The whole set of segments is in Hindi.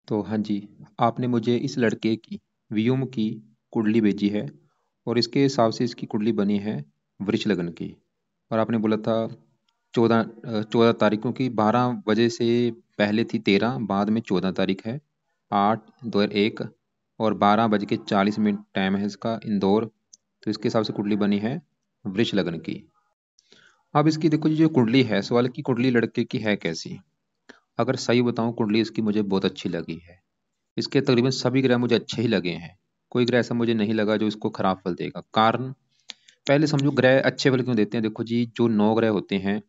तो हाँ जी, आपने मुझे इस लड़के की व्योम की कुंडली भेजी है और इसके हिसाब से इसकी कुंडली बनी है वृष लगन की। और आपने बोला था 14 तारीख, क्योंकि 12 बजे से पहले थी 13, बाद में 14 तारीख है, 8/2/1 और 12:40 टाइम है इसका इंदौर। तो इसके हिसाब से कुंडली बनी है वृष लगन की। अब इसकी देखो जी, जो कुंडली है, सवाल की कुंडली लड़के की है कैसी। अगर सही बताऊं, कुंडली इसकी मुझे बहुत अच्छी लगी है। इसके तकरीबन सभी ग्रह मुझे अच्छे ही लगे हैं। कोई ग्रह ऐसा मुझे नहीं लगा जो इसको खराब फल देगा। कारण, पहले समझो ग्रह अच्छे फल क्यों देते हैं। देखो जी, जो 9 ग्रह होते हैं,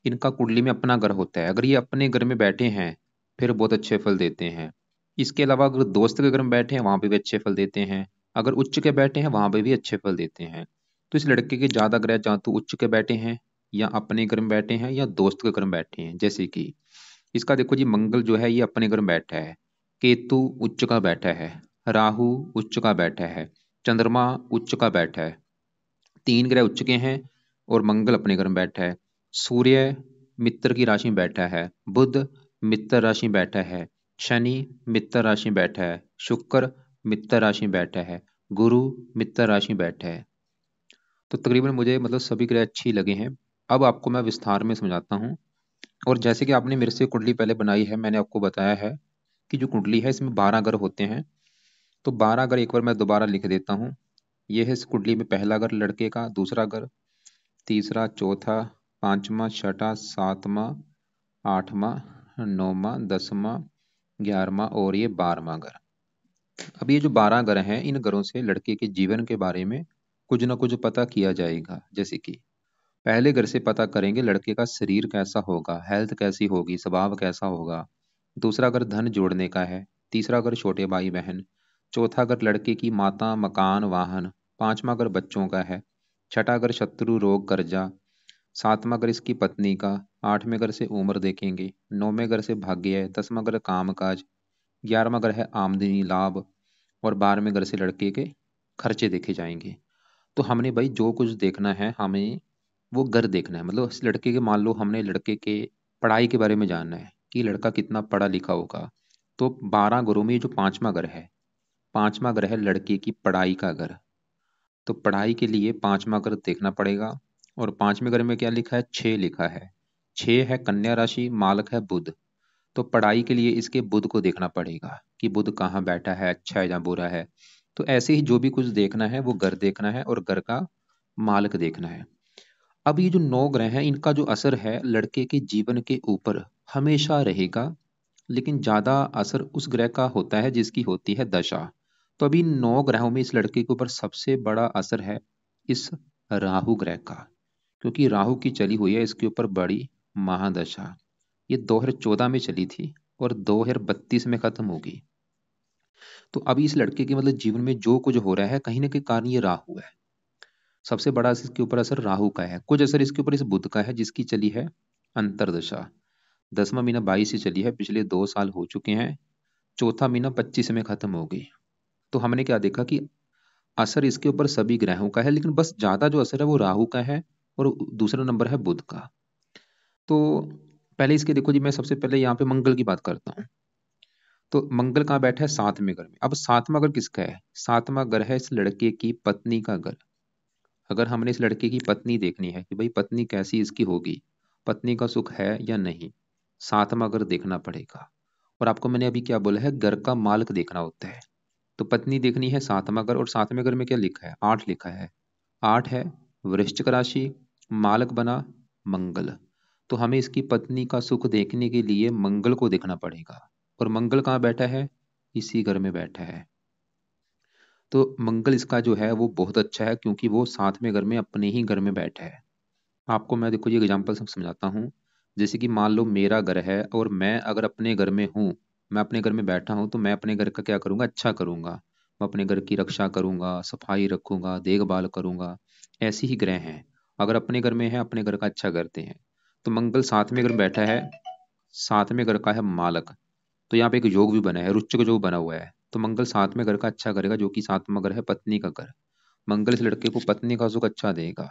इनका कुंडली में अपना ग्रह होता है। अगर ये अपने घर में बैठे हैं फिर बहुत अच्छे फल देते हैं। इसके अलावा अगर दोस्त के घर में बैठे हैं वहां पे भी अच्छे फल देते हैं। अगर उच्च के बैठे हैं वहां पे भी अच्छे फल देते हैं। तो इस लड़के के ज्यादा ग्रह या तो उच्च के बैठे हैं, या अपने घर में बैठे हैं, या दोस्त के घर में बैठे हैं। जैसे कि इसका देखो जी, मंगल जो है ये अपने घर में बैठा है, केतु उच्च का बैठा है, राहु उच्च का बैठा है, चंद्रमा उच्च का बैठा है। 3 ग्रह उच्च के हैं और मंगल अपने घर में बैठा है। सूर्य मित्र की राशि में बैठा है, बुध मित्र राशि में बैठा है, शनि मित्र राशि में बैठा है, शुक्र मित्र राशि में बैठा है, गुरु मित्र राशि में बैठा है। तो तकरीबन मुझे मतलब सभी ग्रह अच्छी लगे हैं। अब आपको मैं विस्तार में समझाता हूँ। और जैसे कि आपने मेरे से कुंडली पहले बनाई है, मैंने आपको बताया है कि जो कुंडली है इसमें 12 ग्रह होते हैं। तो 12 ग्रह एक बार मैं दोबारा लिख देता हूँ। ये है इस कुंडली में पहला घर लड़के का, दूसरा घर, तीसरा, चौथा, पांचवा, छठा, सातवां, आठवां, नौवां, 10वां, 11वां और ये 12वां घर। अब ये जो 12 ग्रह हैं, इन ग्रहों से लड़के के जीवन के बारे में कुछ ना कुछ पता किया जाएगा। जैसे कि पहले घर से पता करेंगे लड़के का शरीर कैसा होगा, हेल्थ कैसी होगी, स्वभाव कैसा होगा। दूसरा घर धन जोड़ने का है, तीसरा घर छोटे भाई बहन, चौथा घर लड़के की माता, मकान, वाहन, पांचवा घर बच्चों का है, छठा घर शत्रु, रोग, कर्जा, सातवां घर इसकी पत्नी का, आठवें घर से उम्र देखेंगे, नौवें घर से भाग्य है, 10वां घर काम काज, 11वां घर है आमदनी लाभ, और 12वें घर से लड़के के खर्चे देखे जाएंगे। तो हमने भाई जो कुछ देखना है, हमें वो घर देखना है। मतलब इस लड़के के, मान लो हमने लड़के के पढ़ाई के बारे में जानना है कि लड़का कितना पढ़ा लिखा होगा। तो 12 घरों में ये जो पांचवा घर है, पांचवा घर है लड़के की पढ़ाई का घर। तो पढ़ाई के लिए पांचवा घर देखना पड़ेगा। और पांचवें घर में क्या लिखा है, 6 लिखा है। 6 है कन्या राशि, मालक है बुध। तो पढ़ाई के लिए इसके बुध को देखना पड़ेगा कि बुध कहाँ बैठा है, अच्छा है या बुरा है। तो ऐसे ही जो भी कुछ देखना है वो घर देखना है और घर का मालक देखना है। अब ये जो 9 ग्रह हैं, इनका जो असर है लड़के के जीवन के ऊपर हमेशा रहेगा। लेकिन ज्यादा असर उस ग्रह का होता है जिसकी होती है दशा। तो अभी 9 ग्रहों में इस लड़के के ऊपर सबसे बड़ा असर है इस राहु ग्रह का। क्योंकि राहु की चली हुई है इसके ऊपर बड़ी महादशा। ये 2014 में चली थी और 2032 में खत्म होगी। तो अभी इस लड़के के मतलब जीवन में जो कुछ हो रहा है, कहीं ना कहीं कारण ये राहु है। सबसे बड़ा इसके ऊपर असर राहु का है। कुछ असर इसके ऊपर इस बुध का है जिसकी चली है अंतरदशा। 10वां महीना 22 से चली है, पिछले 2 साल हो चुके हैं। चौथा महीना 25 में खत्म हो गई। तो हमने क्या देखा कि असर इसके ऊपर सभी ग्रहों का है, लेकिन बस ज्यादा जो असर है वो राहु का है और दूसरा नंबर है बुध का। तो पहले इसके देखो जी, मैं सबसे पहले यहाँ पे मंगल की बात करता हूँ। तो मंगल कहाँ बैठा है, 7वें घर में। अब 7वां घर किसका है, 7वां घर है इस लड़के की पत्नी का घर। अगर हमने इस लड़के की पत्नी देखनी है कि भाई पत्नी कैसी इसकी होगी, पत्नी का सुख है या नहीं, 7वां घर देखना पड़ेगा। और आपको मैंने अभी क्या बोला है, घर का मालिक देखना होता है। तो पत्नी देखनी है 7वां घर, और 7वें घर में क्या लिखा है, 8 लिखा है। 8 है वृश्चिक राशि, मालक बना मंगल। तो हमें इसकी पत्नी का सुख देखने के लिए मंगल को देखना पड़ेगा। और मंगल कहाँ बैठा है, इसी घर में बैठा है। तो मंगल इसका जो है वो बहुत अच्छा है, क्योंकि वो 7वें घर में अपने ही घर में बैठा है। आपको मैं देखो ये एग्जांपल सब समझाता हूँ। जैसे कि मान लो मेरा घर है और मैं अगर अपने घर में हूँ, मैं अपने घर में बैठा हूँ, तो मैं अपने घर का क्या करूँगा, अच्छा करूँगा। मैं अपने घर की रक्षा करूँगा, सफाई रखूंगा, देखभाल करूँगा। ऐसे ही ग्रह हैं, अगर अपने घर में है अपने घर का अच्छा करते हैं। तो मंगल 7वें घर में बैठा है, 7वें घर का है मालक। तो यहाँ पे एक योग भी बना है, रुच्च का जो बना हुआ है। तो मंगल 7वें घर का अच्छा करेगा, जो कि 7वां घर है पत्नी का घर। मंगल इस लड़के को पत्नी का सुख अच्छा देगा।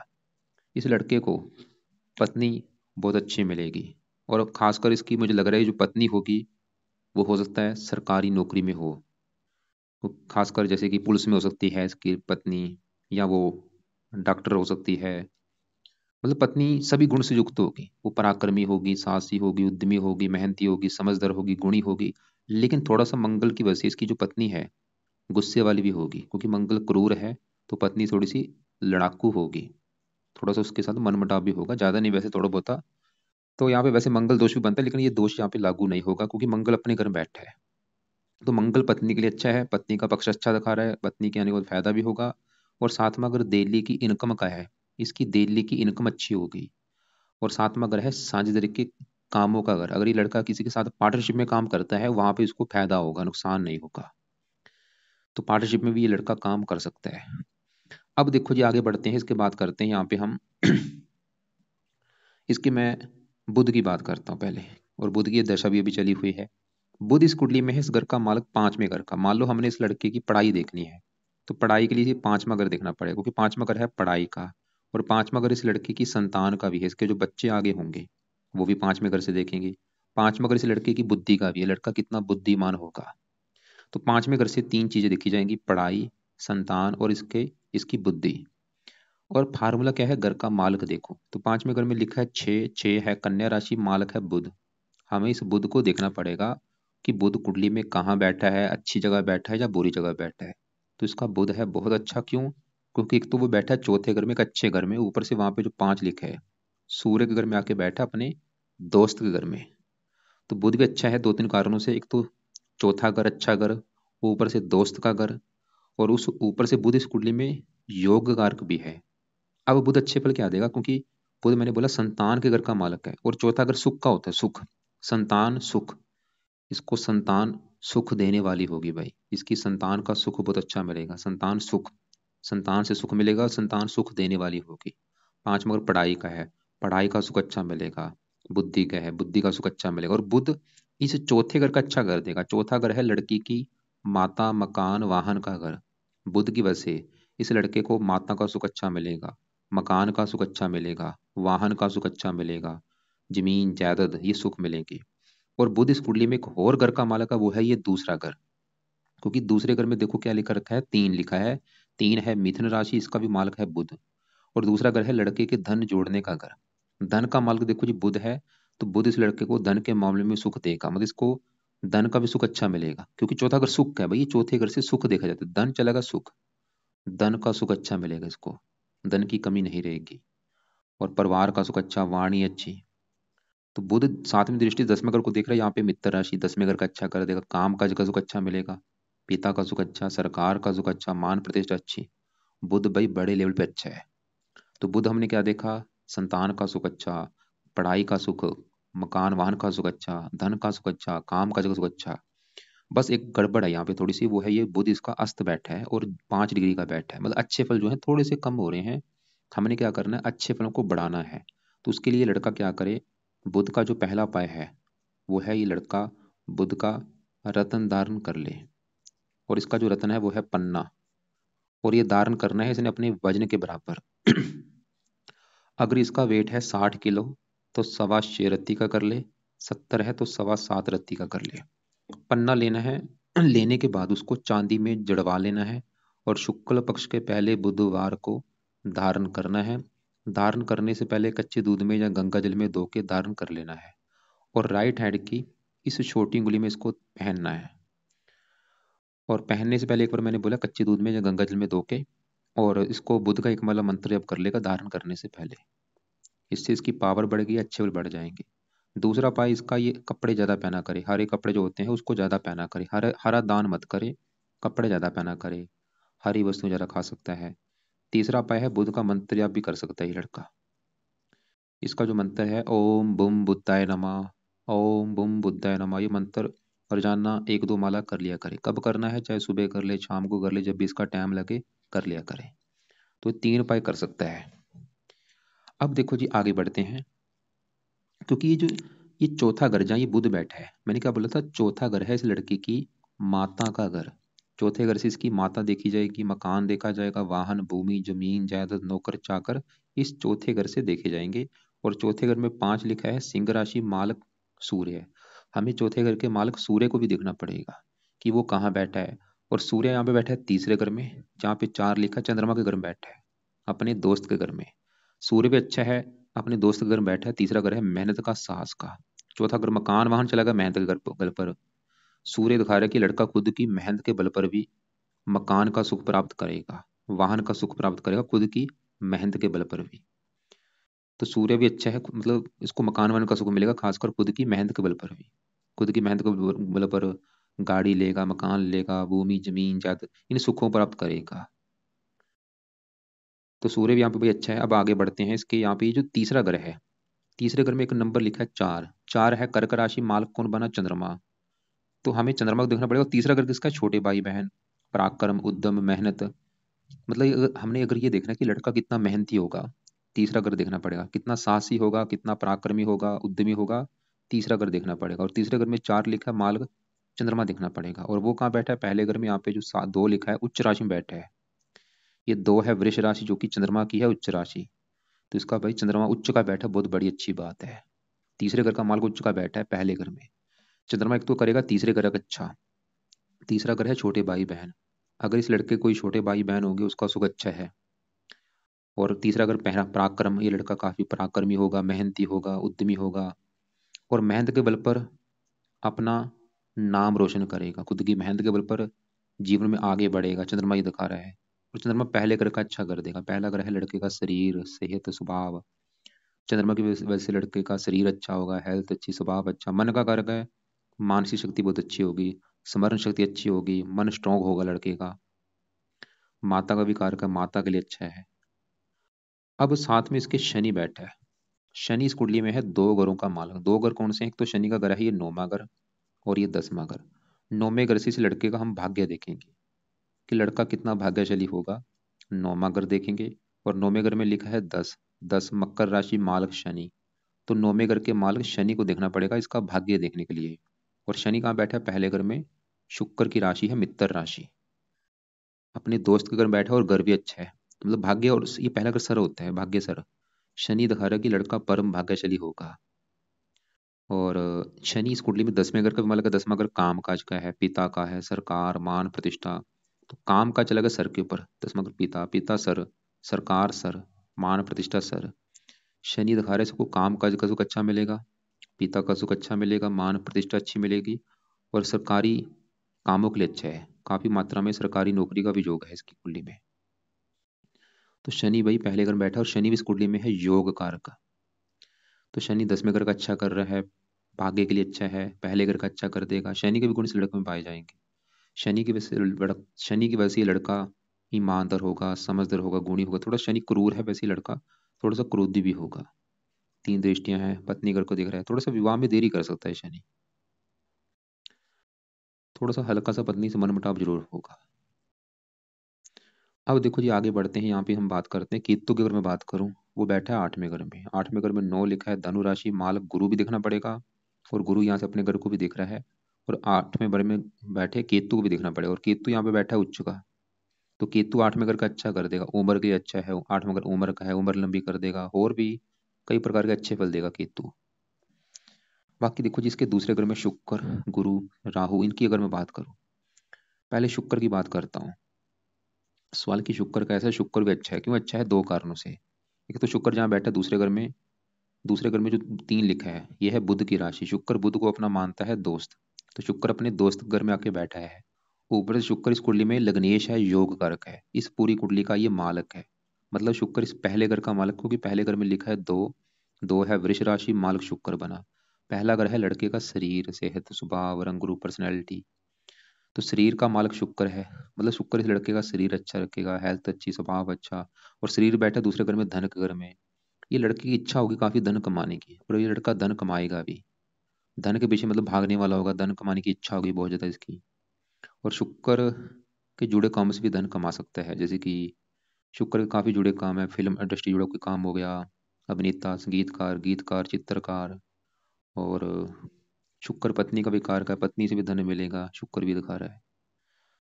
इस लड़के को पत्नी बहुत अच्छी मिलेगी। और खासकर इसकी मुझे लग रहा है जो पत्नी होगी वो हो सकता है सरकारी नौकरी में हो, तो खासकर जैसे कि पुलिस में हो सकती है इसकी पत्नी, या वो डॉक्टर हो सकती है। मतलब पत्नी सभी गुण से युक्त होगी, वो पराक्रमी होगी, साहसी होगी, उद्यमी होगी, मेहनती होगी, समझदार होगी, गुणी होगी। लेकिन थोड़ा सा मंगल की वजह से इसकी जो पत्नी है गुस्से वाली भी होगी, क्योंकि मंगल क्रूर है। तो पत्नी थोड़ी सी लड़ाकू होगी, थोड़ा सा उसके साथ मनमुटाव भी होगा, ज्यादा नहीं वैसे थोड़ा बहुत। तो यहाँ पे वैसे मंगल दोष भी बनता है, लेकिन ये दोष यहाँ पे लागू नहीं होगा क्योंकि मंगल अपने घर में बैठा है। तो मंगल पत्नी के लिए अच्छा है, पत्नी का पक्ष अच्छा दिखा रहा है, पत्नी के आने के बाद फायदा भी होगा। और साथ में अगर दिल्ली की इनकम का है, इसकी दिल्ली की इनकम अच्छी होगी। और साथ में अगर है साझेदारी के कामों का, अगर अगर ये लड़का किसी के साथ पार्टनरशिप में काम करता है, वहां पे इसको फायदा होगा, नुकसान नहीं होगा। तो पार्टनरशिप में भी ये लड़का काम कर सकता है। अब देखो जी, आगे बढ़ते हैं, इसके बात करते हैं यहाँ पे हम इसकी मैं बुध की बात करता हूँ पहले। और बुध की दशा भी अभी चली हुई है। बुध इस कुंडली में है, इस घर का मालक पांचवें घर का। मान लो हमने इस लड़के की पढ़ाई देखनी है, तो पढ़ाई के लिए पांचवा घर देखना पड़ेगा, क्योंकि पांचवा घर है पढ़ाई का। और पांचवा घर इस लड़के की संतान का भी है, इसके जो बच्चे आगे होंगे वो भी पांचवें घर से देखेंगे। पांचवा घर इस लड़के की बुद्धि का भी है, लड़का कितना बुद्धिमान होगा। तो पांचवें घर से तीन चीजें देखी जाएंगी, पढ़ाई, संतान और इसके इसकी बुद्धि। और फार्मूला क्या है, घर का मालक देखो तो पांचवें घर में लिखा है छः, छः है कन्या राशि, मालक है बुध। हमें इस बुध को देखना पड़ेगा कि बुध कुंडली में कहाँ बैठा है, अच्छी जगह बैठा है या बुरी जगह बैठा है। तो इसका बुध है बहुत अच्छा, क्यों? क्योंकि एक तो वो बैठा है चौथे घर में, एक अच्छे घर में, ऊपर से वहां पे जो पांच लिखा है सूर्य के घर में आके बैठा अपने दोस्त के घर में। तो बुध भी अच्छा है दो तीन कारणों से, एक तो चौथा घर अच्छा घर, ऊपर से दोस्त का घर, और उस ऊपर से बुध इस कुंडली में योग कारक भी है। अब बुध अच्छे फल क्या देगा, क्योंकि बुध मैंने बोला संतान के घर का मालक है, और चौथा घर सुख का होता है, सुख, संतान सुख। इसको संतान सुख देने वाली होगी भाई, इसकी संतान का सुख बहुत अच्छा मिलेगा, संतान सुख, संतान से सुख मिलेगा, संतान सुख देने वाली होगी। पांच मगर पढ़ाई का है, पढ़ाई का सुख अच्छा मिलेगा। बुद्धि का है, बुद्धि का सुख अच्छा मिलेगा। और बुध इस चौथे घर का अच्छा कर देगा। चौथा घर है लड़की की माता, मकान, वाहन का घर। बुध की वजह से इस लड़के को माता का सुख अच्छा मिलेगा, मकान का सुख अच्छा मिलेगा, वाहन का सुख अच्छा मिलेगा, जमीन जायदाद ये सुख मिलेंगे। और बुध इस कुंडली में एक और घर का मालक है, वो है ये दूसरा घर। क्योंकि दूसरे घर में देखो क्या लिखा रखा है, तीन लिखा है। तीन है मिथुन राशि, इसका भी मालक है बुध। और दूसरा घर है लड़के के धन जोड़ने का घर। धन का मालक देखो जी बुध है। तो बुध इस लड़के को धन के मामले में सुख देगा, मतलब इसको धन का भी सुख अच्छा मिलेगा, क्योंकि चौथा घर सुख का है भाई, ये चौथे घर से सुख देखा जाता है, धन चलेगा सुख, धन का सुख अच्छा मिलेगा इसको, धन की कमी नहीं रहेगी। और परिवार का सुख अच्छा, वाणी अच्छी। तो बुध सातवीं दृष्टि दसवें घर को देख रहा है, यहाँ पे मित्र राशि दसवें घर का अच्छा कर देगा, काम काज का सुख अच्छा मिलेगा, पिता का सुख अच्छा, सरकार का सुख अच्छा, मान प्रतिष्ठा अच्छी। बुध भाई बड़े लेवल पे अच्छा है। तो बुध हमने क्या देखा, संतान का सुख अच्छा, पढ़ाई का सुख, मकान वाहन का सुख अच्छा, धन का सुख अच्छा, काम काज का सुख अच्छा। बस एक गड़बड़ है यहाँ पे थोड़ी सी, वो है ये बुध इसका अस्त बैठा है और 5 डिग्री का बैठा है, मतलब अच्छे फल जो है थोड़े से कम हो रहे हैं। हमने क्या करना है, अच्छे फलों को बढ़ाना है। तो उसके लिए लड़का क्या करे, बुध का जो पहला उपाय है वो है ये लड़का बुध का रत्न धारण कर ले। और इसका जो रत्न है वो है पन्ना, और ये धारण करना है इसने अपने वजन के बराबर। अगर इसका वेट है 60 किलो, तो 6.25 रत्ती का कर ले। 70 है तो 7.25 रत्ती का कर ले। पन्ना लेना है, लेने के बाद उसको चांदी में जड़वा लेना है। और शुक्ल पक्ष के पहले बुधवार को धारण करना है। धारण करने से पहले कच्चे दूध में या गंगा जल में धो के धारण कर लेना है। और राइट हैंड की इस छोटी उंगली में इसको पहनना है। और पहनने से पहले एक बार मैंने बोला कच्चे दूध में या गंगा जल में धो के, और इसको बुध का एक माला मंत्र जप कर लेगा धारण करने से पहले। इससे इसकी पावर बढ़ेगी, अच्छे बल बढ़ जाएंगे। दूसरा उपाय इसका, ये कपड़े ज्यादा पहना करे, हरे कपड़े जो होते हैं उसको ज्यादा पहना करे, हरा हरा दान मत करे, कपड़े ज्यादा पहना करे, हरी वस्तु ज्यादा खा सकता है। तीसरा उपाय है बुध का मंत्र जाप भी कर सकता है ये लड़का। इसका जो मंत्र है ओम बुम बुद्धाय नमः, ओम बुम बुद्धाय नमः, ये मंत्र रोजाना एक दो माला कर लिया करे। कब करना है, चाहे सुबह कर ले, शाम को कर ले, जब भी इसका टाइम लगे कर लिया करे। तो 3 उपाय कर सकता है। अब देखो जी आगे बढ़ते हैं, क्योंकि ये चौथा घर जहाँ ये बुध बैठा है, मैंने क्या बोला था, चौथा घर है इस लड़की की माता का घर। चौथे घर से इसकी माता देखी जाएगी, मकान देखा जाएगा, वाहन, भूमि, जमीन जायदाद, नौकर चाकर इस चौथे घर से देखे जाएंगे। और चौथे घर में 5 लिखा है, सिंह राशि, मालक सूर्य है। हमें चौथे घर के मालिक सूर्य को भी देखना पड़ेगा कि वो कहाँ बैठा है। और सूर्य यहाँ पे बैठा है तीसरे घर में, जहाँ पे 4 लिखा है, चंद्रमा के घर में बैठा है, अपने दोस्त के घर में। सूर्य भी अच्छा है, अपने दोस्त के घर में बैठा है। तीसरा घर है मेहनत का, साहस का। चौथा घर मकान वाहन चला गया मेहनत के घर पर। सूर्य दिखा रहा है कि लड़का खुद की मेहनत के बल पर भी मकान का सुख प्राप्त करेगा, वाहन का सुख प्राप्त करेगा, खुद की मेहनत के बल पर भी। तो सूर्य भी अच्छा है, मतलब इसको मकान वाहन का सुख मिलेगा, खासकर खुद की मेहनत के बल पर भी। खुद की मेहनत के बल पर गाड़ी लेगा, मकान लेगा, भूमि जमीन जायदाद इन सुखों प्राप्त करेगा। तो सूर्य भी यहाँ पे भी अच्छा है। अब आगे बढ़ते हैं, इसके यहाँ पे जो तीसरा ग्रह है, तीसरे घर में एक नंबर लिखा है 4। 4 है कर्क राशि, मालक कौन बना, चंद्रमा। तो हमें चंद्रमा को देखना पड़ेगा। तीसरा घर किसका है, छोटे भाई बहन, पराक्रम, उद्यम, मेहनत। मतलब हमने अगर ये देखना है कि लड़का कितना मेहनती होगा, तीसरा घर देखना पड़ेगा। कितना साहसी होगा, कितना पराक्रमी होगा, उद्यमी होगा, तीसरा घर देखना पड़ेगा। और तीसरे घर में 4 लिखा है, मालक चंद्रमा देखना पड़ेगा। और वो कहाँ बैठा है, पहले घर में। यहाँ पे जो 2 लिखा है, उच्च राशि में बैठा है। ये 2 है वृष राशि, जो कि चंद्रमा की है उच्च राशि। तो इसका भाई चंद्रमा उच्च का बैठा, बहुत बड़ी अच्छी बात है। तीसरे घर का मालक उच्च का बैठा है पहले घर में। चंद्रमा एक तो करेगा तीसरे घर का अच्छा। तीसरा घर है छोटे भाई बहन। अगर इस लड़के कोई छोटे भाई बहन होंगे, उसका सुख अच्छा है। और तीसरा घर पहला पराक्रम, ये लड़का काफी पराक्रमी होगा, मेहनती होगा, उद्यमी होगा। और मेहनत के बल पर अपना नाम रोशन करेगा, खुद की मेहनत के बल पर जीवन में आगे बढ़ेगा, चंद्रमा ये दिखा रहा है। और चंद्रमा पहले ग्रह का अच्छा कर देगा। पहला ग्रह है लड़के का शरीर, सेहत, स्वभाव। चंद्रमा की वजह से लड़के का शरीर अच्छा होगा, हेल्थ अच्छी, स्वभाव अच्छा। मन का कारक है, मानसिक शक्ति बहुत अच्छी होगी, स्मरण शक्ति अच्छी होगी, मन स्ट्रांग होगा लड़के का। माता का भी कारक है, माता के लिए अच्छा है। अब साथ में इसके शनि बैठा है। शनि इस कुंडली में है 2 घरों का मालक। 2 घर कौन से हैं, एक तो शनि का घर है ये 9वां घर, और ये 10वां घर। 9वें घर से इस लड़के का हम भाग्य देखेंगे कि लड़का कितना भाग्यशाली होगा। 9वां घर देखेंगे, और 9वें घर में लिखा है 10। 10 मकर राशि, मालक शनि। तो 9वें घर के मालक शनि को देखना पड़ेगा इसका भाग्य देखने के लिए। और शनि कहाँ बैठा है, पहले घर में। शुक्र की राशि है मित्र राशि, अपने दोस्त के घर में बैठा है, और घर भी अच्छा है। मतलब भाग्य, और ये पहला घर सर होता है, भाग्य सर। शनि दिखा रहा है कि लड़का परम भाग्यशाली होगा। और शनि इस कुंडली में 10वें घर का भी मालक है। 10वां घर काम काज का है, पिता का है, सरकार, मान, प्रतिष्ठा। तो काम का चला गया सर के ऊपर। 10वां घर पिता, पिता सर, सरकार सर, मान प्रतिष्ठा सर। शनि दिखा रहा है इसको काम काज का सुख अच्छा मिलेगा, पिता का सुख अच्छा मिलेगा, मान प्रतिष्ठा अच्छी मिलेगी। और सरकारी कामों के लिए अच्छा है, काफी मात्रा में सरकारी नौकरी का भी योग है इसकी कुंडली में। तो शनि भाई पहले घर में बैठा है, और शनि भी इस कुंडली में है योग कारक। तो शनि 10वें घर का अच्छा कर रहा है, भाग्य के लिए अच्छा है, पहले घर का अच्छा कर देगा। शनि के भी गुण इस लड़के में पाए जाएंगे। शनि की वजह से शनि की वजह से ये लड़का ईमानदार होगा, समझदार होगा, गुणी होगा। थोड़ा शनि क्रूर है वैसे, ये लड़का थोड़ा सा क्रोधी भी होगा। 3 दृष्टियां हैं, पत्नी घर को देख रहा है, थोड़ा सा विवाह में देरी कर सकता है शनि। थोड़ा सा हल्का सा पत्नी से मनमुटाव जरूर होगा। अब देखो जी, आगे बढ़ते हैं। यहाँ पे हम बात करते हैं केतु की। अगर मैं बात करूं, वो बैठा है 8वें घर में। 8वें घर में 9 लिखा है, धनु राशि, मालक गुरु भी देखना पड़ेगा। और गुरु यहाँ से अपने घर को भी देख रहा है। और 8वें घर में बैठे केतु को भी देखना पड़ेगा। और केतु यहाँ पे बैठा है उच्च का। तो केतु 8वें घर का अच्छा कर देगा, उम्र के लिए अच्छा है। 8वां घर उम्र का है, उम्र लंबी कर देगा, और भी कई प्रकार के अच्छे फल देगा केतु। बाकी देखो जी, इसके दूसरे घर में शुक्र, गुरु, राहु, इनकी अगर मैं बात करूं, पहले शुक्र की बात करता हूँ। सवाल की शुक्र कैसा है, शुक्र भी अच्छा है। क्यों अच्छा है, 2 कारणों से। एक तो शुक्र जहाँ बैठा है दूसरे घर में, दूसरे घर में जो 3 लिखा है, यह है बुध की राशि। शुक्र बुध को अपना मानता है दोस्त। तो शुक्र अपने दोस्त के घर में आके बैठा है। ऊपर से शुक्र इस कुंडली में लग्नेश है, योग कारक है, इस पूरी कुंडली का ये मालक है। मतलब शुक्र इस पहले घर का मालक, क्योंकि पहले घर में लिखा है 2। 2 है वृष राशि, मालक शुक्र बना। पहला घर है लड़के का शरीर, सेहत, स्वभाव, रंग रूप, पर्सनैलिटी। तो शरीर का मालक शुक्र है। मतलब शुक्र इस लड़के का शरीर अच्छा रखेगा, हेल्थ अच्छी, स्वभाव अच्छा। और शरीर बैठा दूसरे घर में, धन के घर में। ये लड़के की इच्छा होगी काफी धन कमाने की, और ये लड़का धन कमाएगा भी। धन के पीछे मतलब भागने वाला होगा, धन कमाने की इच्छा होगी बहुत ज्यादा इसकी। और शुक्र के जुड़े काम से भी धन कमा सकता है। जैसे कि शुक्र के काफी जुड़े काम है, फिल्म इंडस्ट्री जुड़ा कोई काम हो गया, अभिनेता, संगीतकार, गीतकार, चित्रकार। और शुक्र पत्नी का भी कारक है, पत्नी से भी धन मिलेगा, शुक्र भी दिखा रहा है।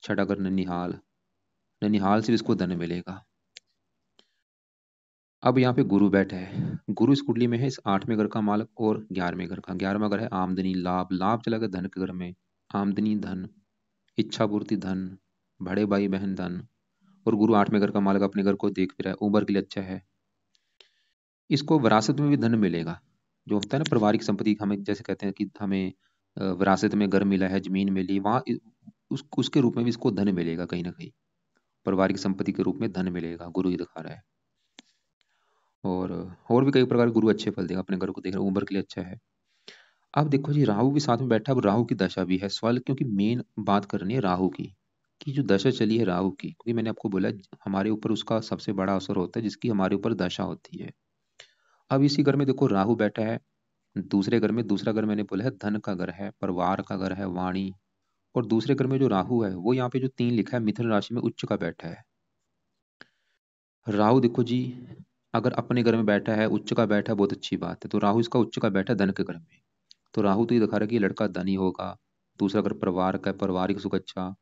छठा घर ननिहाल, ननिहाल से भी इसको धन मिलेगा। अब यहाँ पे गुरु बैठा है, गुरु इस कुंडली में है इस 8वें घर का मालक और 11वें घर का। 11वां घर है आमदनी, लाभ, लाभ चला गया धन के घर में, आमदनी धन, इच्छा पूर्ति धन, बड़े भाई बहन धन। और गुरु 8वें घर का मालक अपने घर को देख भी रहा है, उम्र के लिए अच्छा है। इसको विरासत में भी धन मिलेगा, जो होता है ना पारिवारिक संपत्ति, हमें जैसे कहते हैं कि हमें विरासत में घर मिला है, जमीन मिली, वहाँ उसके रूप में भी इसको धन मिलेगा, कहीं ना कहीं पारिवारिक संपत्ति के रूप में धन मिलेगा, गुरु ही दिखा रहा है। और भी कई प्रकार गुरु अच्छे फल देगा, अपने घर को देख रहा है, उम्र के लिए अच्छा है। अब देखो जी, राहु भी साथ में बैठा, अब राहु की दशा भी है सवाल, क्योंकि मेन बात करनी है राहु की, कि जो दशा चली है राहु की, क्योंकि मैंने आपको बोला हमारे ऊपर उसका सबसे बड़ा असर होता है जिसकी हमारे ऊपर दशा होती है। अब इसी घर में देखो राहु बैठा है, दूसरे घर में, दूसरा घर मैंने बोला है धन का घर है, परिवार का घर है, वाणी। और दूसरे घर में जो राहु है वो यहाँ पे जो 3 लिखा है मिथुन राशि में उच्च का बैठा है। राहु देखो जी, अगर अपने घर में बैठा है, उच्च का बैठा है, बहुत अच्छी बात है। तो राहु इसका उच्च का बैठा है धन के घर में, तो राहु तो ये दिखा रहा है कि ये लड़का धनी होगा। दूसरा घर परिवार का है, पारिवारिक सुख अच्छा।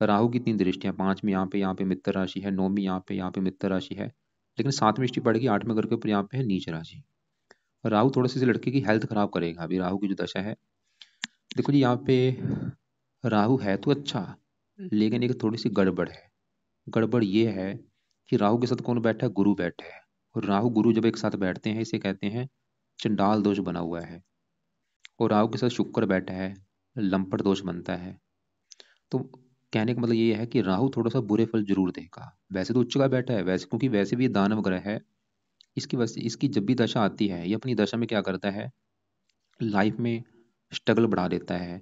राहु की 3 दृष्टियां, 5वीं यहाँ पे मित्र राशि है, 9वीं यहाँ पे मित्र राशि है, लेकिन 7वीं दृष्टि पड़ेगी 8वें घर के ऊपर, यहाँ पे है नीच राशि। राहु थोड़ा सा इस लड़के की हेल्थ खराब करेगा, अभी राहु की जो दशा है। देखो जी, यहाँ पे राहु है तो अच्छा, लेकिन एक थोड़ी सी गड़बड़ है। गड़बड़ ये है कि राहु के साथ कौन बैठा है, गुरु बैठा है। और राहु गुरु जब एक साथ बैठते हैं, इसे कहते हैं चंडाल दोष बना हुआ है। और राहु के साथ शुक्र बैठा है, लंपट दोष बनता है। तो कहने का मतलब ये है कि राहु थोड़ा सा बुरे फल जरूर देगा। वैसे तो उच्च का बैठा है, वैसे क्योंकि वैसे भी ये दानव ग्रह है, इसकी वजह से इसकी जब भी दशा आती है, ये अपनी दशा में क्या करता है, लाइफ में स्ट्रगल बढ़ा देता है,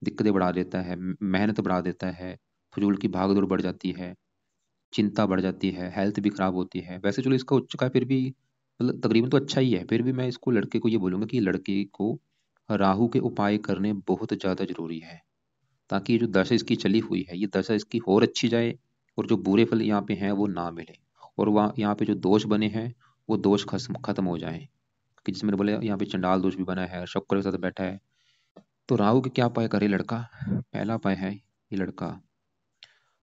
दिक्कतें बढ़ा देता है, मेहनत बढ़ा देता है, फजूल की भागदौड़ बढ़ जाती है, चिंता बढ़ जाती है, हेल्थ भी खराब होती है। वैसे चलो इसका उच्च का फिर भी मतलब तकरीबन तो अच्छा ही है, फिर भी मैं इसको लड़के को ये बोलूंगा कि लड़के को राहु के उपाय करने बहुत ज़्यादा जरूरी है, ताकि ये जो दशा इसकी चली हुई है, ये दशा इसकी और अच्छी जाए, और जो बुरे फल यहाँ पे हैं वो ना मिले, और वहाँ यहाँ पे जो दोष बने हैं वो दोष खत्म खत्म हो जाए। कि जिसमें मैंने बोला यहाँ पे चंडाल दोष भी बना है, शुक्र के साथ बैठा है। तो राहु के क्या उपाय करे लड़का, पहला उपाय है ये लड़का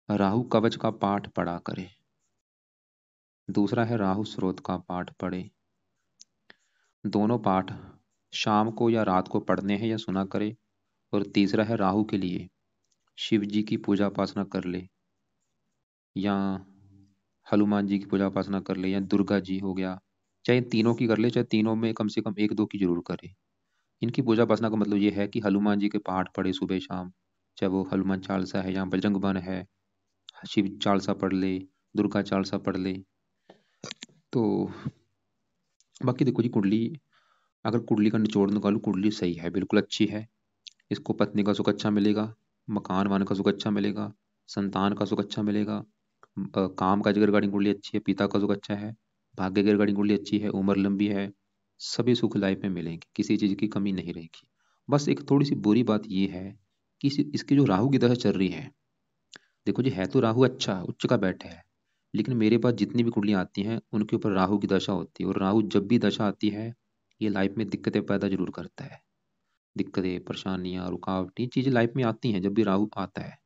राहु कवच का पाठ पढ़ा करे। दूसरा है राहु स्रोत का पाठ पढ़े। दोनों पाठ शाम को या रात को पढ़ने हैं या सुना करे। और तीसरा है राहु के लिए शिव जी की पूजा उपासना कर ले, या हनुमान जी की पूजा उपासना कर ले, या दुर्गा जी हो गया, चाहे तीनों की कर ले, चाहे तीनों में कम से कम एक दो की जरूर करे। इनकी पूजा उपासना का मतलब ये है कि हनुमान जी के पाठ पढ़े सुबह शाम, चाहे वो हनुमान चालीसा है या बजरंग बाण है, शिव चालीसा पढ़ ले, दुर्गा चालीसा पढ़ ले। तो बाकी देखो जी, कुंडली, अगर कुंडली का निचोड़ निकालू, कुंडली सही है, बिल्कुल अच्छी है। इसको पत्नी का सुख अच्छा मिलेगा, मकान वान का सुख अच्छा मिलेगा, संतान का सुख अच्छा मिलेगा, काम काज की रिगार्डिंग कुंडली अच्छी है, पिता का सुख अच्छा है, भाग्य की रिगार्डिंग कुंडली अच्छी है, उम्र लंबी है, सभी सुख लाइफ में मिलेंगे, किसी चीज की कमी नहीं रहेगी। बस एक थोड़ी सी बुरी बात यह है कि इसकी जो राहु की दशा चल रही है, देखो जी, है तो राहु अच्छा उच्च का बैठा है, लेकिन मेरे पास जितनी भी कुंडलियां आती हैं उनके ऊपर राहु की दशा होती है, और राहु जब भी दशा आती है ये लाइफ में दिक्कतें पैदा जरूर करता है। दिक्कतें, परेशानियां, रुकावटें, चीजें लाइफ में आती हैं जब भी राहु आता है।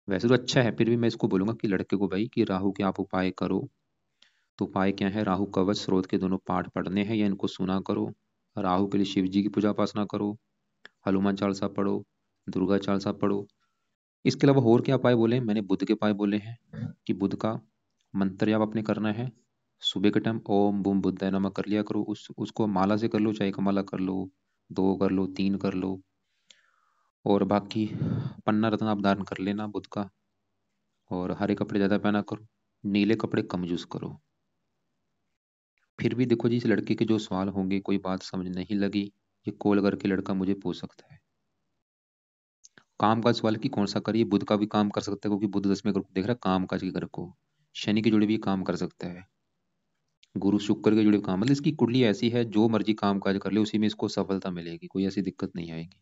वैसे तो अच्छा है, फिर भी मैं इसको बोलूंगा कि लड़के को भाई कि राहु के आप उपाय करो। तो उपाय क्या है, राहु कवच स्रोत के दोनों पाठ पढ़ने हैं या इनको सुना करो, राहु के लिए शिव जी की पूजा उपासना करो, हनुमान चालीसा पढ़ो, दुर्गा चालीसा पढ़ो। इसके अलावा और क्या उपाय बोले, मैंने बुध के उपाय बोले हैं कि बुध का मंत्र जाप आपने करना है। सुबह के टाइम ओम बूम बुद्धाय नमः कर लिया करो, उसको माला से कर लो, चाहे एक माला कर लो, 2 कर लो, 3 कर लो। और बाकी पन्ना रत्न आप धारण कर लेना बुध का। और हरे कपड़े ज़्यादा पहना करो, नीले कपड़े कम यूज़ करो। फिर भी देखो जी, इस लड़के के जो सवाल होंगे, कोई बात समझ नहीं लगी, ये कॉल करके लड़का मुझे पूछ सकता है। काम का सवाल कि कौन सा करिए, बुध का भी काम कर सकता है, क्योंकि बुध 10वें घर को देख रहा है, काम काज के घर को। शनि के जुड़े भी काम कर सकता है, गुरु शुक्र के जुड़े काम, मतलब इसकी कुंडली ऐसी है जो मर्जी काम काज कर ले उसी में इसको सफलता मिलेगी, कोई ऐसी दिक्कत नहीं आएगी।